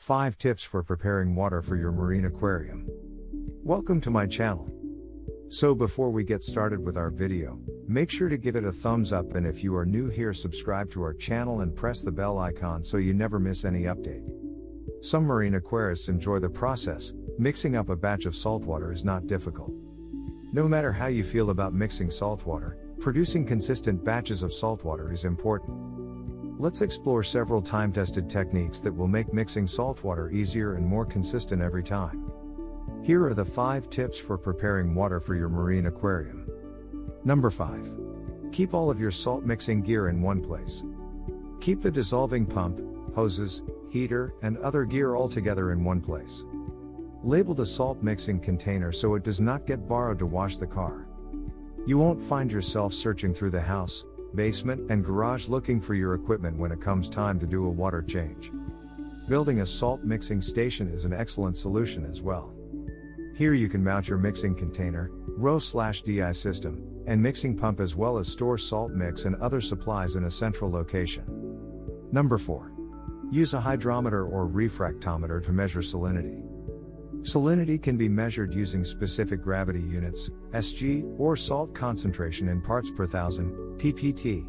5 tips for preparing water for your marine aquarium. Welcome to my channel. So before we get started with our video, make sure to give it a thumbs up, and if you are new here, subscribe to our channel and press the bell icon so you never miss any update. Some marine aquarists enjoy the process. Mixing up a batch of saltwater is not difficult. No matter how you feel about mixing saltwater, producing consistent batches of saltwater is important. Let's explore several time-tested techniques that will make mixing saltwater easier and more consistent every time. Here are the 5 tips for preparing water for your marine aquarium. Number 5. Keep all of your salt mixing gear in one place. Keep the dissolving pump, hoses, heater, and other gear all together in one place. Label the salt mixing container so it does not get borrowed to wash the car. You won't find yourself searching through the house, basement, and garage looking for your equipment when it comes time to do a water change. Building a salt mixing station is an excellent solution as well. Here you can mount your mixing container, row/DI system, and mixing pump, as well as store salt mix and other supplies in a central location. Number 4. Use a hydrometer or refractometer to measure salinity. Salinity can be measured using specific gravity units, SG, or salt concentration in parts per thousand, PPT.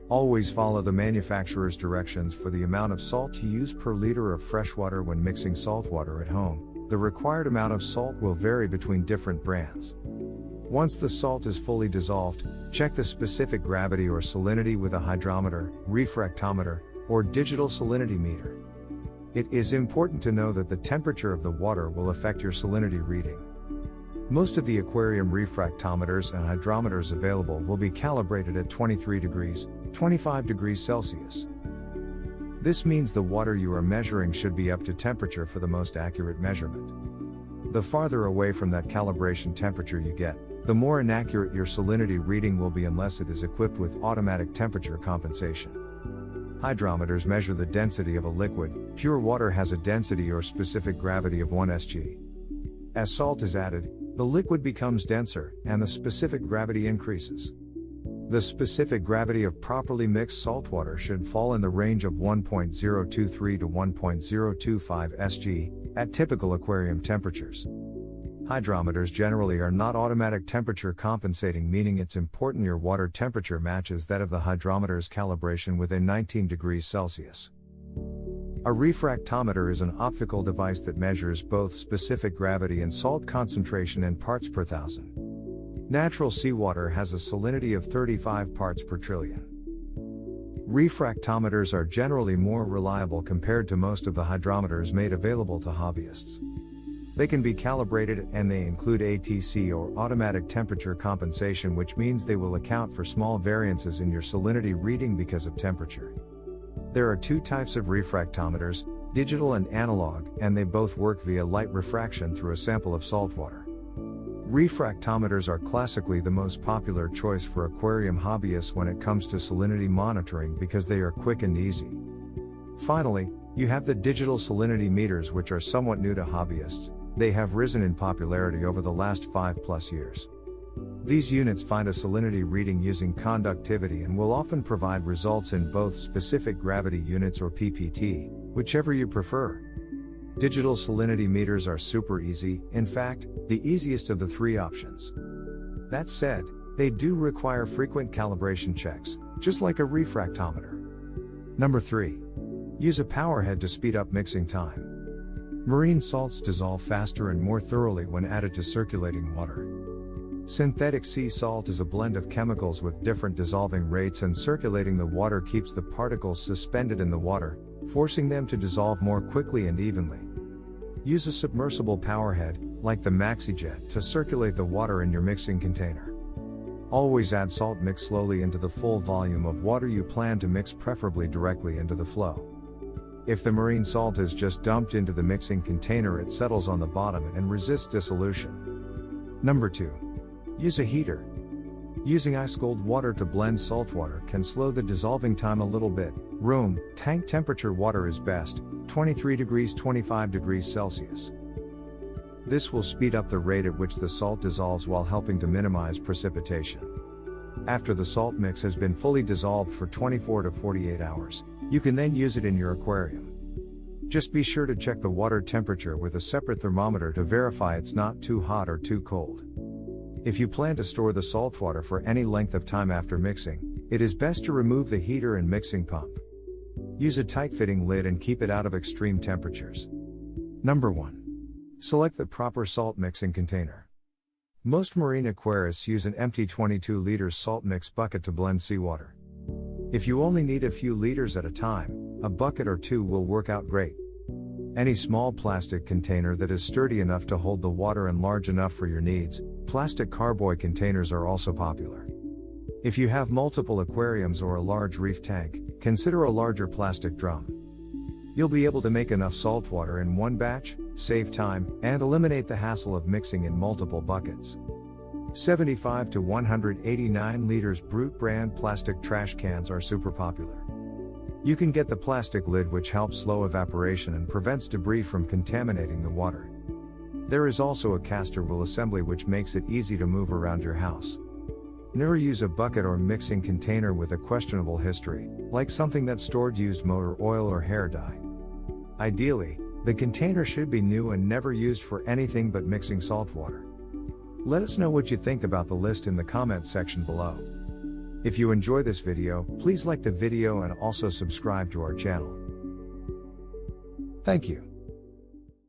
Always follow the manufacturer's directions for the amount of salt to use per liter of freshwater when mixing saltwater at home. The required amount of salt will vary between different brands. Once the salt is fully dissolved, check the specific gravity or salinity with a hydrometer, refractometer, or digital salinity meter. It is important to know that the temperature of the water will affect your salinity reading. Most of the aquarium refractometers and hydrometers available will be calibrated at 23 degrees, 25 degrees Celsius. This means the water you are measuring should be up to temperature for the most accurate measurement. The farther away from that calibration temperature you get, the more inaccurate your salinity reading will be unless it is equipped with automatic temperature compensation. Hydrometers measure the density of a liquid. Pure water has a density or specific gravity of 1 Sg. As salt is added, the liquid becomes denser, and the specific gravity increases. The specific gravity of properly mixed saltwater should fall in the range of 1.023 to 1.025 Sg, at typical aquarium temperatures. Hydrometers generally are not automatic temperature compensating, meaning it's important your water temperature matches that of the hydrometer's calibration within 19 degrees Celsius. A refractometer is an optical device that measures both specific gravity and salt concentration in parts per thousand. Natural seawater has a salinity of 35 parts per trillion. Refractometers are generally more reliable compared to most of the hydrometers made available to hobbyists. They can be calibrated, and they include ATC or automatic temperature compensation, which means they will account for small variances in your salinity reading because of temperature. There are 2 types of refractometers, digital and analog, and they both work via light refraction through a sample of saltwater. Refractometers are classically the most popular choice for aquarium hobbyists when it comes to salinity monitoring because they are quick and easy. Finally, you have the digital salinity meters, which are somewhat new to hobbyists. They have risen in popularity over the last 5+ years. These units find a salinity reading using conductivity and will often provide results in both specific gravity units or PPT, whichever you prefer. Digital salinity meters are super easy, in fact, the easiest of the 3 options. That said, they do require frequent calibration checks, just like a refractometer. Number 3. Use a powerhead to speed up mixing time. Marine salts dissolve faster and more thoroughly when added to circulating water. Synthetic sea salt is a blend of chemicals with different dissolving rates, and circulating the water keeps the particles suspended in the water, forcing them to dissolve more quickly and evenly. Use a submersible powerhead, like the MaxiJet, to circulate the water in your mixing container. Always add salt mix slowly into the full volume of water you plan to mix, preferably directly into the flow. If the marine salt is just dumped into the mixing container, it settles on the bottom and resists dissolution. Number 2. Use a heater. Using ice-cold water to blend saltwater can slow the dissolving time a little bit. Room, tank temperature water is best, 23 degrees 25 degrees Celsius. This will speed up the rate at which the salt dissolves while helping to minimize precipitation. After the salt mix has been fully dissolved for 24 to 48 hours, you can then use it in your aquarium. Just be sure to check the water temperature with a separate thermometer to verify it's not too hot or too cold. If you plan to store the saltwater for any length of time after mixing, it is best to remove the heater and mixing pump. Use a tight-fitting lid and keep it out of extreme temperatures. Number 1. Select the proper salt mixing container. Most marine aquarists use an empty 22-liter salt mix bucket to blend seawater. If you only need a few liters at a time, a bucket or two will work out great. Any small plastic container that is sturdy enough to hold the water and large enough for your needs, plastic carboy containers are also popular. If you have multiple aquariums or a large reef tank, consider a larger plastic drum. You'll be able to make enough saltwater in one batch, save time, and eliminate the hassle of mixing in multiple buckets. 75 to 189 liters Brute brand plastic trash cans are super popular. You can get the plastic lid, which helps slow evaporation and prevents debris from contaminating the water. There is also a caster wheel assembly which makes it easy to move around your house. Never use a bucket or mixing container with a questionable history, like something that stored used motor oil or hair dye. Ideally, the container should be new and never used for anything but mixing saltwater. Let us know what you think about the list in the comments section below. If you enjoy this video, please like the video and also subscribe to our channel. Thank you.